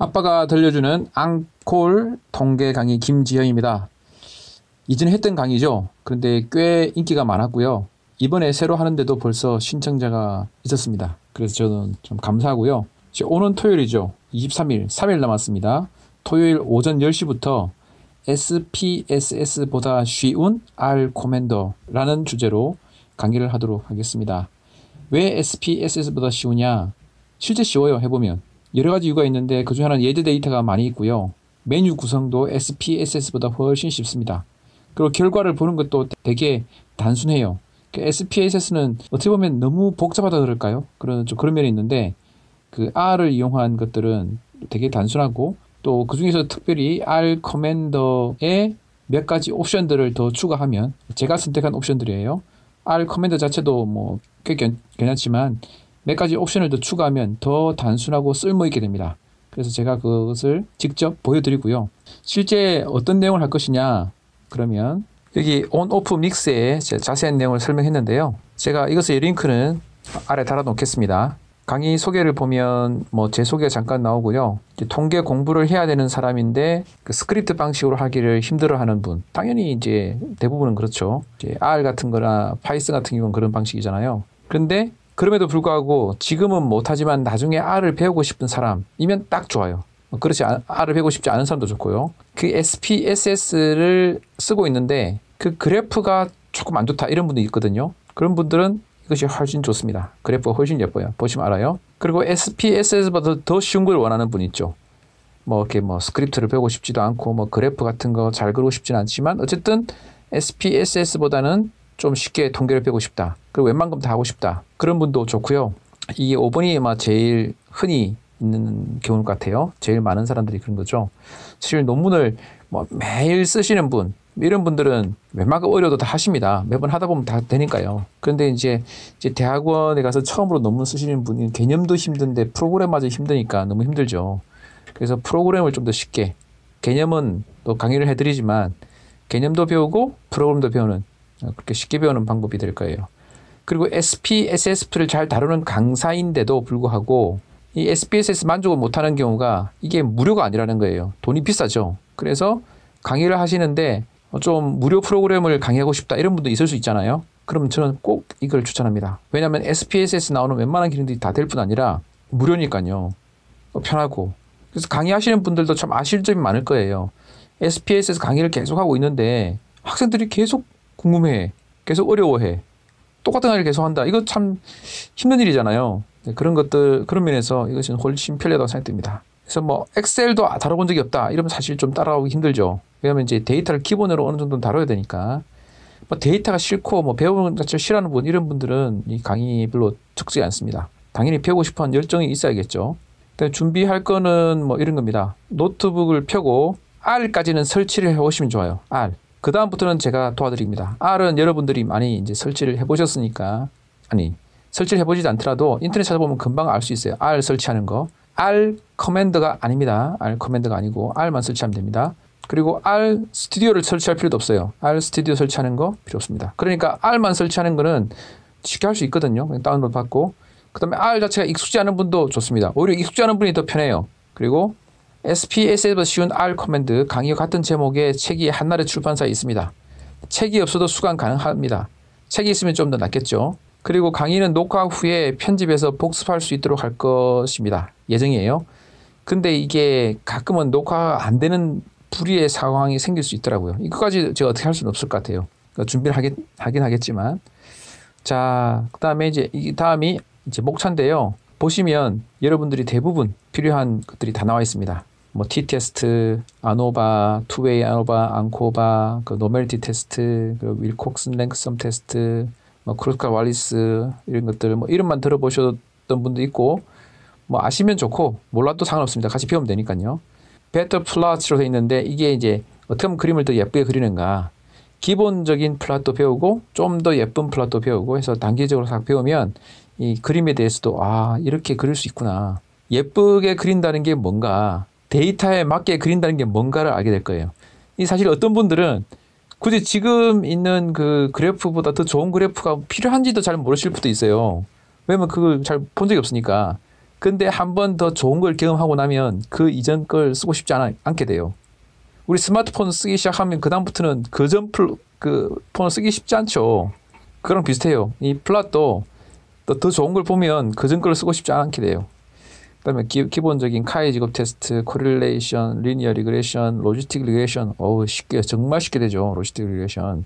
아빠가 들려주는 앙콜 통계 강의 김지영입니다. 이전에 했던 강의죠. 그런데 꽤 인기가 많았고요. 이번에 새로 하는데도 벌써 신청자가 있었습니다. 그래서 저는 좀 감사하고요. 오는 토요일이죠. 23일, 3일 남았습니다. 토요일 오전 10시부터 SPSS보다 쉬운 R 코맨더라는 주제로 강의를 하도록 하겠습니다. 왜 SPSS보다 쉬우냐? 실제 쉬워요, 해보면. 여러 가지 이유가 있는데 그중 하나는 예제 데이터가 많이 있고요. 메뉴 구성도 SPSS보다 훨씬 쉽습니다. 그리고 결과를 보는 것도 되게 단순해요. SPSS는 어떻게 보면 너무 복잡하다 그럴까요? 그런 면이 있는데 그 R을 이용한 것들은 되게 단순하고 또 그 중에서 특별히 R 커맨더에 몇 가지 옵션들을 더 추가하면 제가 선택한 옵션들이에요. R 커맨더 자체도 뭐 꽤 괜찮지만 몇 가지 옵션을 더 추가하면 더 단순하고 쓸모있게 됩니다. 그래서 제가 그것을 직접 보여드리고요. 실제 어떤 내용을 할 것이냐 그러면 여기 온, 오프, 믹스에 자세한 내용을 설명했는데요. 제가 이것의 링크는 아래 달아 놓겠습니다. 강의 소개를 보면 뭐 제 소개가 잠깐 나오고요. 통계 공부를 해야 되는 사람인데 그 스크립트 방식으로 하기를 힘들어하는 분, 당연히 이제 대부분은 그렇죠. 이제 R 같은 거나 파이썬 같은 경우는 그런 방식이잖아요. 그런데 그럼에도 불구하고 지금은 못하지만 나중에 R을 배우고 싶은 사람이면 딱 좋아요. 그렇지 R을 배우고 싶지 않은 사람도 좋고요. 그 SPSS를 쓰고 있는데 그 그래프가 조금 안 좋다 이런 분도 있거든요. 그런 분들은 이것이 훨씬 좋습니다. 그래프가 훨씬 예뻐요. 보시면 알아요. 그리고 SPSS보다 더 쉬운 걸 원하는 분 있죠. 뭐 이렇게 뭐 스크립트를 배우고 싶지도 않고 뭐 그래프 같은 거 잘 그리고 싶지는 않지만 어쨌든 SPSS보다는 좀 쉽게 통계를 배우고 싶다. 그리고 웬만큼 다 하고 싶다. 그런 분도 좋고요. 이게 5번이 아마 제일 흔히 있는 경우 같아요. 제일 많은 사람들이 그런 거죠. 사실 논문을 뭐 매일 쓰시는 분, 이런 분들은 웬만큼 어려도 다 하십니다. 매번 하다 보면 다 되니까요. 그런데 이제 대학원에 가서 처음으로 논문 쓰시는 분이 개념도 힘든데 프로그램마저 힘드니까 너무 힘들죠. 그래서 프로그램을 좀 더 쉽게, 개념은 또 강의를 해드리지만 개념도 배우고 프로그램도 배우는 그렇게 쉽게 배우는 방법이 될 거예요. 그리고 SPSS를 잘 다루는 강사인데도 불구하고 이 SPSS 만족을 못하는 경우가 이게 무료가 아니라는 거예요. 돈이 비싸죠. 그래서 강의를 하시는데 좀 무료 프로그램을 강의하고 싶다 이런 분도 있을 수 있잖아요. 그럼 저는 꼭 이걸 추천합니다. 왜냐하면 SPSS 나오는 웬만한 기능들이 다 될 뿐 아니라 무료니까요. 편하고. 그래서 강의하시는 분들도 참 아실 점이 많을 거예요. SPSS 강의를 계속하고 있는데 학생들이 계속 궁금해해. 계속 어려워해. 똑같은 강의를 계속한다. 이거 참 힘든 일이잖아요. 네, 그런 것들, 그런 면에서 이것은 훨씬 편리하다고 생각됩니다. 그래서 뭐 엑셀도 다뤄본 적이 없다. 이러면 사실 좀 따라오기 힘들죠. 왜냐하면 이제 데이터를 기본으로 어느 정도는 다뤄야 되니까. 뭐 데이터가 싫고 뭐 배우는 것 자체를 싫어하는 분, 이런 분들은 이 강의 별로 적지 않습니다. 당연히 배우고 싶어하는 열정이 있어야겠죠. 준비할 거는 뭐 이런 겁니다. 노트북을 펴고 R까지는 설치를 해오시면 좋아요. R. 그 다음부터는 제가 도와드립니다. R은 여러분들이 많이 이제 설치를 해보셨으니까, 아니, 설치를 해보지 않더라도 인터넷 찾아보면 금방 알 수 있어요. R 설치하는 거. R 커맨드가 아닙니다. R 커맨드가 아니고 R만 설치하면 됩니다. 그리고 R 스튜디오를 설치할 필요도 없어요. R 스튜디오 설치하는 거 필요 없습니다. 그러니까 R만 설치하는 거는 쉽게 할 수 있거든요. 그냥 다운로드 받고. 그 다음에 R 자체가 익숙지 않은 분도 좋습니다. 오히려 익숙지 않은 분이 더 편해요. 그리고 SPSS보다 쉬운 R 커맨드 강의와 같은 제목의 책이 한나라 출판사에 있습니다. 책이 없어도 수강 가능합니다. 책이 있으면 좀 더 낫겠죠. 그리고 강의는 녹화 후에 편집해서 복습할 수 있도록 할 것입니다. 예정이에요. 근데 이게 가끔은 녹화가 안 되는 불의의 상황이 생길 수 있더라고요. 이거까지 제가 어떻게 할 수는 없을 것 같아요. 그러니까 준비를 하긴 하겠지만. 자, 그 다음에 이 다음이 이제 목차인데요. 보시면 여러분들이 대부분 필요한 것들이 다 나와 있습니다. 뭐 T-테스트, 아노바, 투웨이 아노바, 앙코바, 그 노멜티 테스트, 그리고 윌콕슨 랭크섬 테스트, 뭐 크루스칼 왈리스 이런 것들 뭐 이름만 들어보셨던 분도 있고 뭐 아시면 좋고 몰라도 상관없습니다. 같이 배우면 되니까요. 베터 플롯으로 되어 있는데 이게 이제 어떻게 하면 그림을 더 예쁘게 그리는가. 기본적인 플롯도 배우고 좀 더 예쁜 플롯도 배우고 해서 단계적으로 싹 배우면 이 그림에 대해서도 이렇게 그릴 수 있구나. 예쁘게 그린다는 게 뭔가, 데이터에 맞게 그린다는 게 뭔가를 알게 될 거예요. 이 사실 어떤 분들은 굳이 지금 있는 그 그래프보다 더 좋은 그래프가 필요한지도 잘 모르실 분도 있어요. 왜냐면 그걸 잘 본 적이 없으니까. 근데 한 번 더 좋은 걸 경험하고 나면 그 이전 걸 쓰고 싶지 않게 돼요. 우리 스마트폰 쓰기 시작하면 그다음부터는 그 폰을 쓰기 쉽지 않죠. 그거랑 비슷해요. 이 플랫도 더 좋은 걸 보면 그전 걸 쓰고 싶지 않게 돼요. 그다음에 기본적인 카이 직업 테스트, 코릴레이션, 리니어 리그레션, 로지스틱 리그레션, 정말 쉽게 되죠. 로지스틱 리그레션.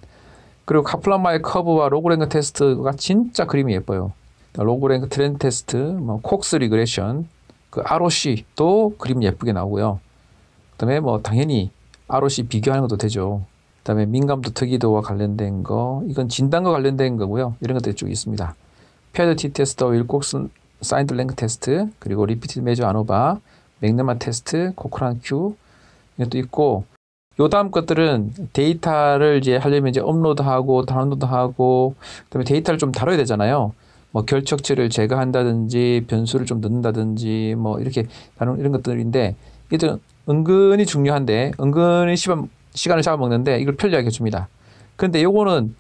그리고 카플란마의 커브와 로그랭크 테스트가 진짜 그림이 예뻐요. 로그랭크 트렌드 테스트, 뭐 콕스 리그레션, 그 ROC도 그림 예쁘게 나오고요. 그다음에 뭐 당연히 ROC 비교하는 것도 되죠. 그다음에 민감도 특이도와 관련된 거, 이건 진단과 관련된 거고요. 이런 것들이 쭉 있습니다. 페어드 T 테스트, 윌콕스 사인드 랭크 테스트, 그리고 리피티드 메저 아노바, 맥네마 테스트, 코크란 큐 이것도 있고, 요 다음 것들은 데이터를 이제 하려면 이제 업로드하고 다운로드하고, 그다음에 데이터를 좀 다뤄야 되잖아요. 뭐 결척치를 제거한다든지 변수를 좀 넣는다든지 뭐 이렇게 다른 이런 것들인데, 이들은 은근히 중요한데 은근히 시간을 잡아먹는데 이걸 편리하게 해줍니다. 근데 요거는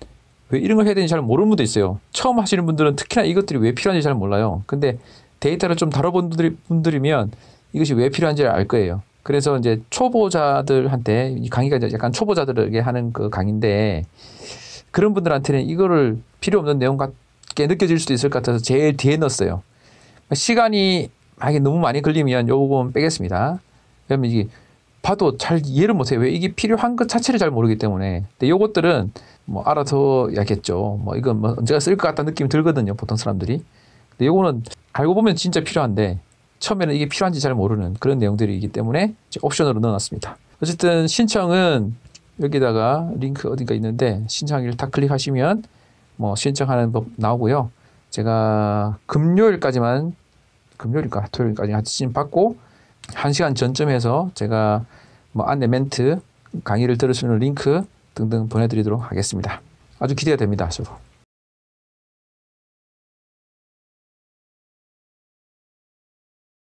왜 이런 걸 해야 되는지 잘 모르는 분도 있어요. 처음 하시는 분들은 특히나 이것들이 왜 필요한지 잘 몰라요. 근데 데이터를 좀 다뤄본 분들이면 이것이 왜 필요한지를 알 거예요. 그래서 이제 초보자들한테 이 강의가 이제 약간 초보자들에게 하는 그 강의인데, 그런 분들한테는 이거를 필요 없는 내용 같게 느껴질 수도 있을 것 같아서 제일 뒤에 넣었어요. 시간이 만약에 너무 많이 걸리면 요건 빼겠습니다. 왜냐면 이게 봐도 잘 이해를 못해요. 왜 이게 필요한 것 자체를 잘 모르기 때문에. 근데 요것들은 뭐 알아둬야겠죠. 뭐 이건 뭐 언제가 쓸 것 같다는 느낌이 들거든요, 보통 사람들이. 근데 요거는 알고 보면 진짜 필요한데 처음에는 이게 필요한지 잘 모르는 그런 내용들이기 때문에 이제 옵션으로 넣어놨습니다. 어쨌든 신청은 여기다가 링크 어딘가 있는데 신청하기를 딱 클릭하시면 뭐 신청하는 법 나오고요. 제가 금요일인가 토요일까지 하신 받고 1시간 전쯤 해서 제가 뭐 안내 멘트, 강의를 들을 수 있는 링크 등등 보내드리도록 하겠습니다. 아주 기대가 됩니다. 저도.